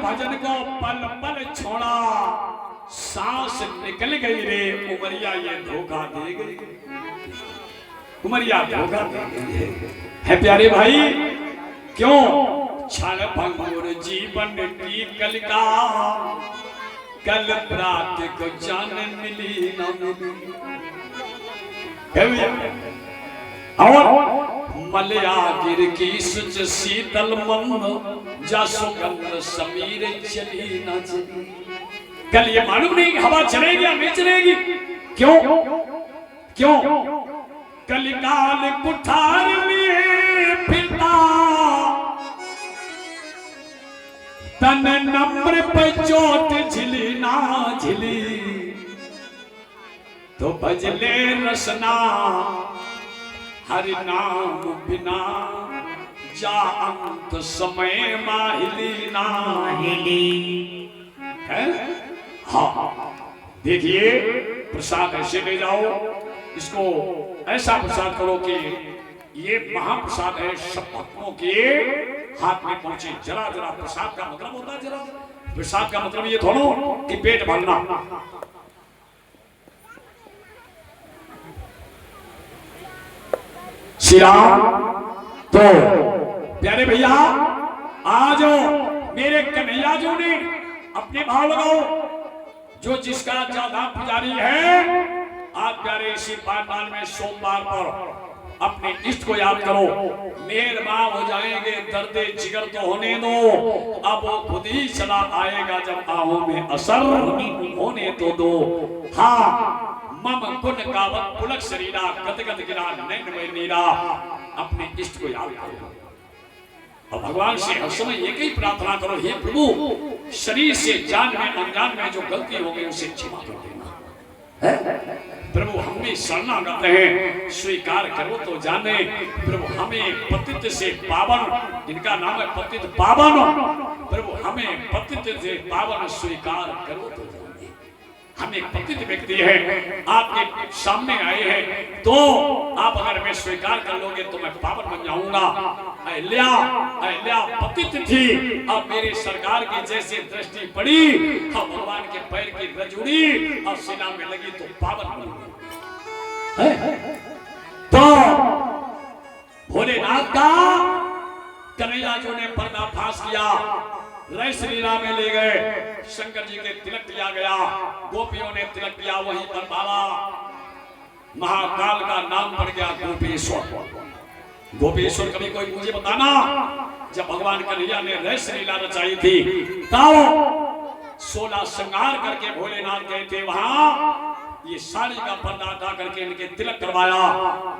भजन को पल पल छोड़ा, सांस निकल गई रे उमरिया ये धोखा दे गई, उमरिया धोखा दे गई है प्यारे भाई। क्यों? क्षण भंगुर जीवन की कलिका, कल प्रात को जान मिली न मिली। और मलया गिर की सुच शीतल मंद, जा सुगंध समीर चली न चली। कल ये मालूम नहीं हवा चलेगी या नहीं चलेगी। क्यों? क्यों? कलिकाल कुठार में फिरता, तन नम्र पे चोट झिली ना झिली, तो भजले रसना हरि नाम बिना, जा अंत समय माहिली ना हिली। हाँ देखिए, प्रसाद ऐसे ले जाओ, इसको ऐसा प्रसाद करो कि ये महाप्रसाद है, सब भक्तों के हाथ में पहुंचे। जरा जरा प्रसाद का मतलब होता है, जरा प्रसाद का मतलब ये थोड़ा कि पेट भरना। श्री राम। तो प्यारे भैया आज मेरे कन्हैया जी ने अपने भाव लगाओ, जो जिसका ज्यादा पुजारी है, आज प्यारे इसी पाठशाला में सोमवार पर अपने इष्ट को याद करो, मेहरबान हो जाएंगे। दर्दे जिगर तो होने दो, अब वो खुद ही चला आएगा जब आहों में असर होने तो दो। हाँ मम गुण कावत पुलक शरीरा, गद गद गिरा नैन में नीरा। अपने इष्ट को याद करो और भगवान से हर समय एक ही प्रार्थना करो, हे प्रभु शरीर से जान में अनजान में जो गलती हो गई उसे क्षमा कर देना। प्रभु हमें शरणागत हैं, स्वीकार करो तो जाने। प्रभु हमें पतित से पावन, जिनका नाम है पतित पावन, प्रभु हमें पतित से पावन स्वीकार करो तो जाने। हम एक पतित व्यक्ति है, आपके सामने आए हैं, तो आप अगर मैं स्वीकार कर लोगे तो मैं पावन बन जाऊंगा। अहल्या पतित थी, अब मेरे सरकार की जैसे दृष्टि पड़ी, अब भगवान के पैर की रजुड़ी और सीना में लगी तो पावन बन गई। तो भोलेनाथ का कन्हैया जी ने पर्दाफाश किया, रय श्री राम में ले गए, शंकर जी के तिलक किया गया, गोपियों ने तिलक किया, वहीं पर बाबा महाकाल का नाम पड़ गया गोपेश्वर। गोपेश्वर कभी कोई मुझे बताना, जब भगवान कन्हैया ने रय श्रीला रचाई थी तब 16 श्रृंगार करके भोलेनाथ गए थे वहां, ये साड़ी का पर्दा हटा करके इनके तिलक करवाया,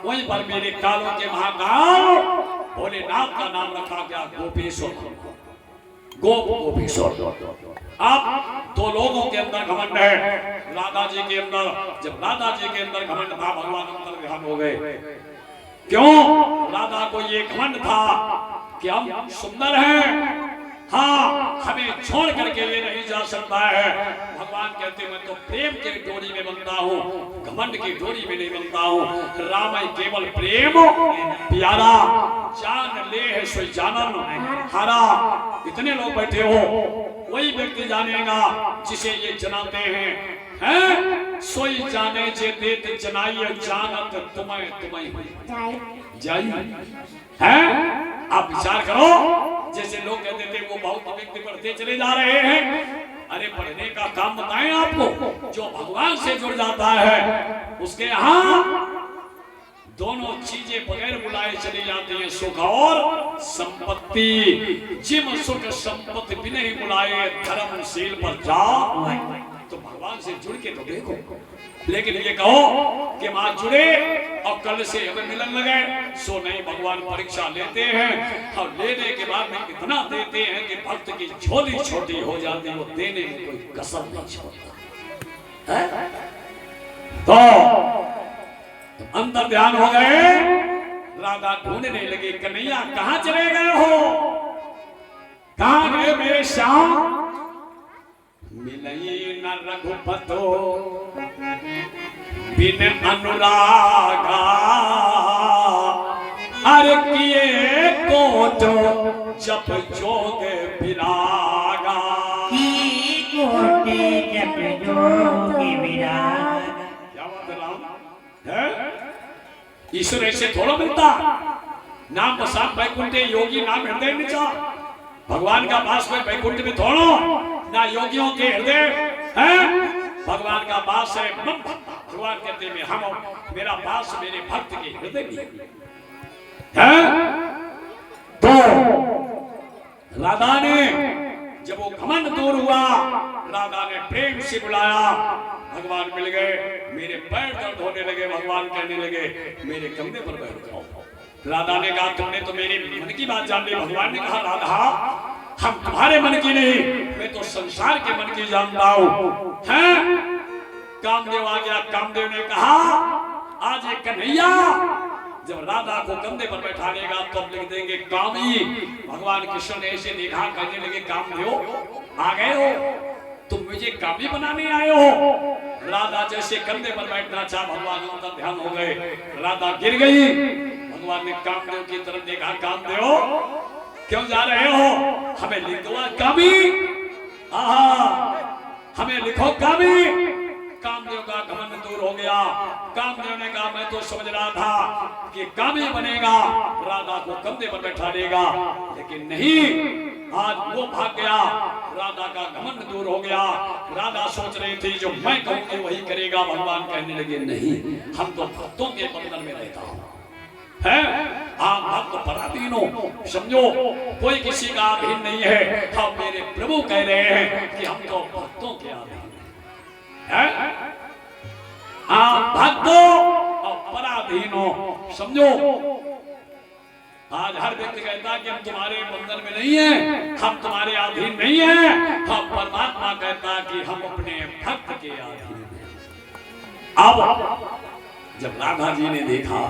वहीं पर मेरे कालों के महाकाल भोलेनाथ का नाम रखा गया गोपेश्वर। गोपेश्वर। अब दो लोगों के अंदर घमंड है, राधा जी के अंदर, जब राधा जी के अंदर घमंड था, भगवान अंतर ध्यान हो गए। क्यों? राधा को ये घमंड था कि हम सुंदर हैं, हाँ हमें छोड़ करके ये नहीं जा सकता है। भगवान कहते मैं तो प्रेम की डोरी में बनता हूँ, घमंड की डोरी में नहीं बनता हूँ। राम केवल प्रेम प्यारा, जान ले है सोई जानन हारा। इतने लोग बैठे हो, वही व्यक्ति जानेगा जिसे ये जनाते हैं, सोई जाने जे देत जनाई जानत तुम्हें तुम्हें जाई है। आप विचार करो, जैसे लोग कहते थे वो बहुत व्यक्ति पढ़ते चले जा रहे हैं, अरे पढ़ने का काम बताएं आपको, जो भगवान से जुड़ जाता है उसके यहाँ दोनों चीजें बगैर बुलाए चली जाती हैं, सुख और संपत्ति। जिम सुख संपत्ति भी नहीं बुलाए, धर्मशील पर जाओ। तो भगवान से जुड़ के तो देखो, लेकिन ये कहो कि मां जुड़े और कल से हमें मिलन लगे, सो नहीं। भगवान परीक्षा लेते हैं और लेने के बाद में इतना देते हैं कि भक्त की झोली छोटी हो जाती है, वो देने में कोई कसर नहीं छोड़ता। तो अंदर ध्यान हो गए, राधा ढूंढने लगे, कन्हैया कहाँ चले गए हो, कहाँ गए मेरे श्याम। मिलई न रघुपतो बिन अनुरागा, अरे किए कोट जब जोग विरागा। छोटे जग जोगे विराग। क्या बात है राम? है ईश्वर ऐसे थोड़ा मिलता। नाम बसात बैकुंठे योगी नाम हृदय में जा। भगवान का वास में बैकुंठ में थोड़ो ना योगियों के हृदय है। भगवान का वास है मन। भगवान कहते में हम मेरा वास मेरे भक्त के हृदय में है। तो राधा ने जब वो घमंड दूर हुआ, राधा ने प्रेम से बुलाया, भगवान मिल गए। मेरे पैर दर्द होने लगे, भगवान कहने लगे मेरे कंधे पर बैठ जाओ। राधा ने कहा तुमने तो मेरे मन की बात जान ली। भगवान ने कहा राधा हम तुम्हारे मन की नहीं, मैं तो संसार के मन की जानता हूँ। कामदेव आ गया। कामदेव ने कहा आज एक कन्हैया जब राधा को कंधे पर बैठा लेगा तो अब लिख देंगे कामी। भगवान कृष्ण ने ऐसे देखा, कहने लगे कामदेव आ गए हो, तुम मुझे कामी बनाने आए हो। राधा जैसे कंधे पर बैठना चाहा, भगवान उनका ध्यान हो गए, राधा गिर गई। भगवान ने कामदेव की तरफ देखा, कामदेव क्यों जा रहे हो, हमें लिख दो कामी। हमें लिखो कामी। कामदेव का घमंड दूर हो गया। कामदेव ने कहा मैं तो समझ रहा था कि कामी बनेगा, राधा को कंधे पर बैठा देगा, लेकिन नहीं, आज वो भाग गया। राधा का घमंड दूर हो गया। राधा सोच रही थी जो मैं कहूंगी वही करेगा। भगवान कहने लगे नहीं, हम तो भक्तों के बंधन में रहता हूं है। आप भक्त पराधीन हो, समझो कोई किसी का अधीन नहीं है। हम मेरे प्रभु कह रहे हैं कि हम तो भक्तों के अधीन है। आप भक्तों और पराधीन हो, समझो। आज हर व्यक्ति कहता है कि हम तुम्हारे बंधन में नहीं है, हम तुम्हारे अधीन नहीं है। हम परमात्मा कहता है कि हम अपने भक्त के अधीन हैं। अब जब राधा जी ने देखा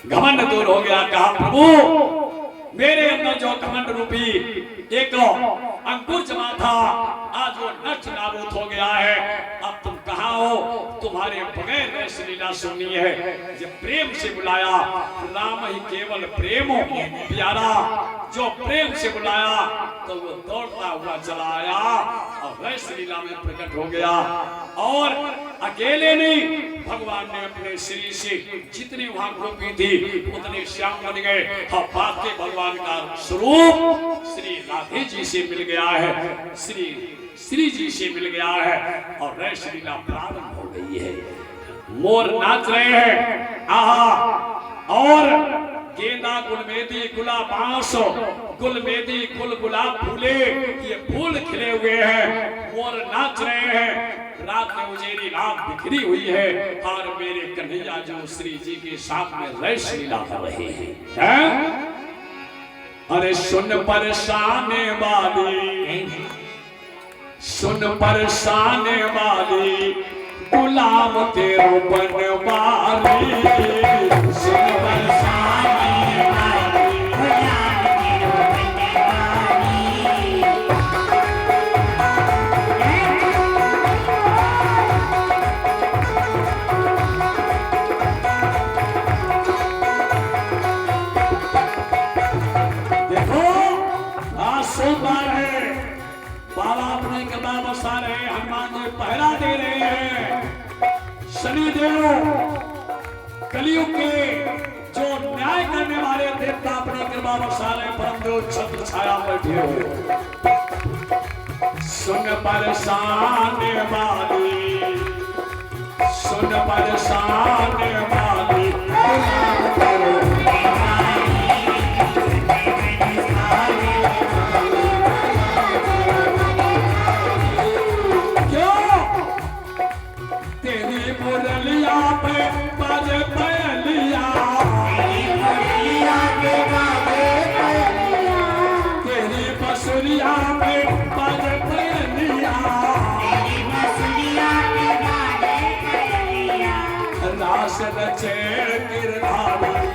घमंड दूर हो गया, कहा प्रभु मेरे अंदर जो घमंड रूपी एक अंकुर जमा था, आज वो नष्ट नाबूद हो गया है। अब तुम कहाँ हो, तुम्हारे बगैर ऐसी लीला सुननी है। जब प्रेम से बुलाया, राम ही केवल प्रेम हो प्यारा, जो प्रेम से बुलाया तो वो दौड़ता हुआ चला आया और वैसी लीला में प्रकट हो गया। और अकेले नहीं, भगवान ने अपने शरीर से जितनी वहां गोपी थी उतने श्याम बन गए। बात के भगवान का स्वरूप श्री राधे जी से मिल गया है, श्री जी से मिल गया है और वैसी लीला प्रारंभ हो गई है। मोर नाच रहे हैं और गेंदा गुलमेदी गुलाब बांस, गुलमेदी गुल गुलाब फूले, ये फूल खिले हुए हैं। मोर नाच रहे हैं, रात में उजेरी रात बिखरी हुई है और मेरे कन्हैया जो श्री जी के साथ में रैस लीला कर रहे हैं। अरे सुन परेशाने वाली, सुन परेशाने वाली, गुलाम तेरो बनवाली। सुन परेशाने वाली, गुलाम तेरो बनवाली। देखो आज सोमवार है, बाबा अपने कदम बसा रहे, हनुमान जी पहरा दे रहे हैं। शनिदेव कलयुग के जो न्याय करने वाले देवता अपनी कृपा बरसा रहे, परमदेव छत्र छाया बैठे हो। सुन परेशान वाली, सुन परेशान वाली, मुरलिया पे बाजे पहलिया, तेरी बसुरिया पे बाजे पहलिया, रास रचे गिरधारी।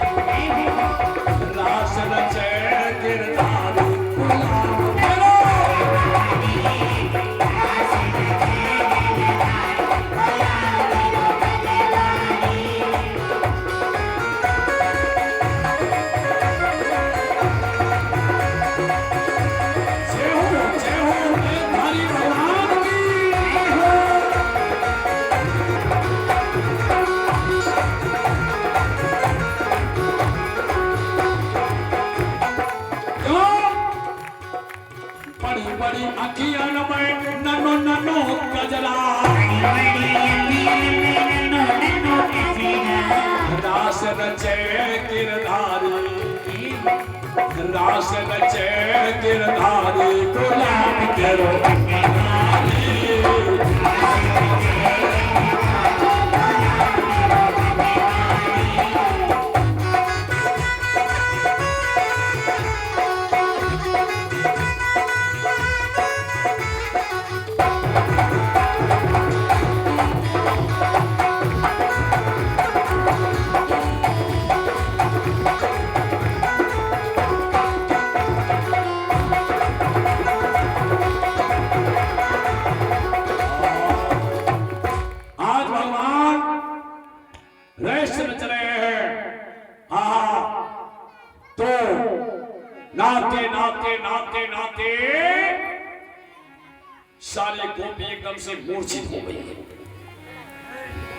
बड़ी अखियां में ननो ननो गजरा रास रचे गिरधारी रास रचे गिरधारी गुलाब करो नाते नाते नाते नाते सारी गोपी एकदम से मूर्छित हो गई।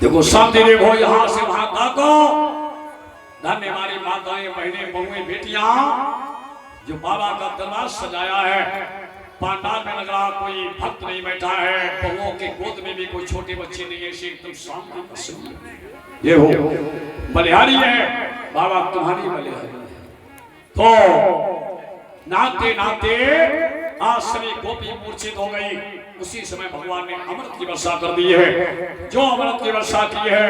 देखो शांति देव हो यहां से वहां ताको, धन्य हमारी माताएं बहनें बहुएं बेटियां जो बाबा का दरबार सजाया है। पांडाल में लग रहा कोई भक्त नहीं बैठा है, बहुओं के गोद में भी कोई छोटे बच्चे नहीं है, एकदम शांति। ये हो बलिहारी है बाबा, तुम्हारी बलिहारी है। तो नाते नाते आज सभी गोपी मूर्छित हो गई। उसी समय भगवान ने अमृत की वर्षा कर दी है। जो अमृत की वर्षा की है,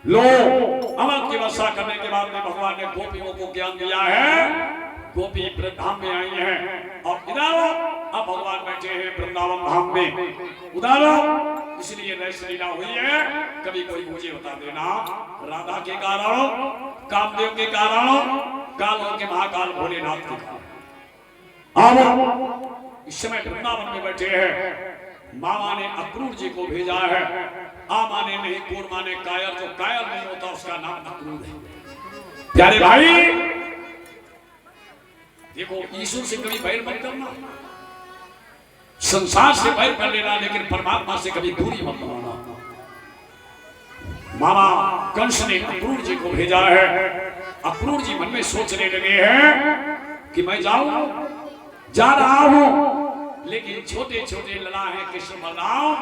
लो अमृत की वर्षा करने के बाद में भगवान ने गोपियों को ज्ञान दिया है। गोपी वृंदावन में आई हैं और इधर अब भगवान बैठे हैं वृंदावन धाम में। उधर इसलिए रस लीला हुई है। कभी कोई मुझे बता देना, राधा के कारण, कामदेव के कारण, कालों के महाकाल भोलेनाथ के कारण। अब इस समय वृंदावन में बैठे हैं। मामा ने अक्रूर जी को भेजा है। आमा ने नहीं, कूरमा ने कायर, जो कायर नहीं होता उसका नाम अक्रूर है। प्यारे भाई देखो, ईश्वर से कभी बैर मत करना, संसार से बैर कर लेना, लेकिन परमात्मा से कभी दूरी मत बनाना। मामा कंस ने अक्रूर जी को भेजा है। अक्रूर जी मन में सोचने लगे हैं कि मैं जाऊं, जा रहा हूं, लेकिन छोटे छोटे लला हैं कृष्ण बलराम,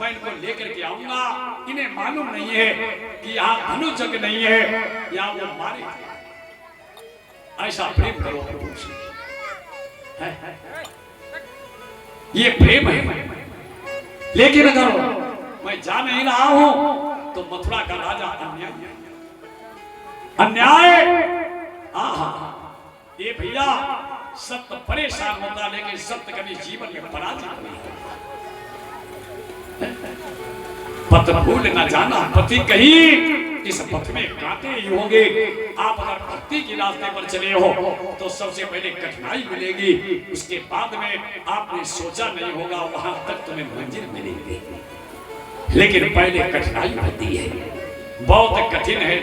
मैं इनको लेकर के आऊंगा। इन्हें मालूम नहीं है कि यहाँ धनुष जग नहीं है, यहाँ वो मारे। ऐसा प्रेम करो प्रभु से, ये प्रेम है। लेकिन अगर मैं जा नहीं रहा हूं तो मथुरा का राजा अन्याय आहा, ये भैया सत्य परेशान होता, लेकिन सत्य कभी जीवन में पराजित नहीं होता। पथ भूल न जाना पति कहीं, इस पथ में कांटे ही होंगे। आप अगर भक्ति के रास्ते पर चले हो तो सबसे पहले कठिनाई मिलेगी, उसके बाद में आपने सोचा नहीं होगा वहां तक तुम्हें मंजिल मिलेगी। लेकिन पहले कठिनाई होती है, बहुत कठिन है।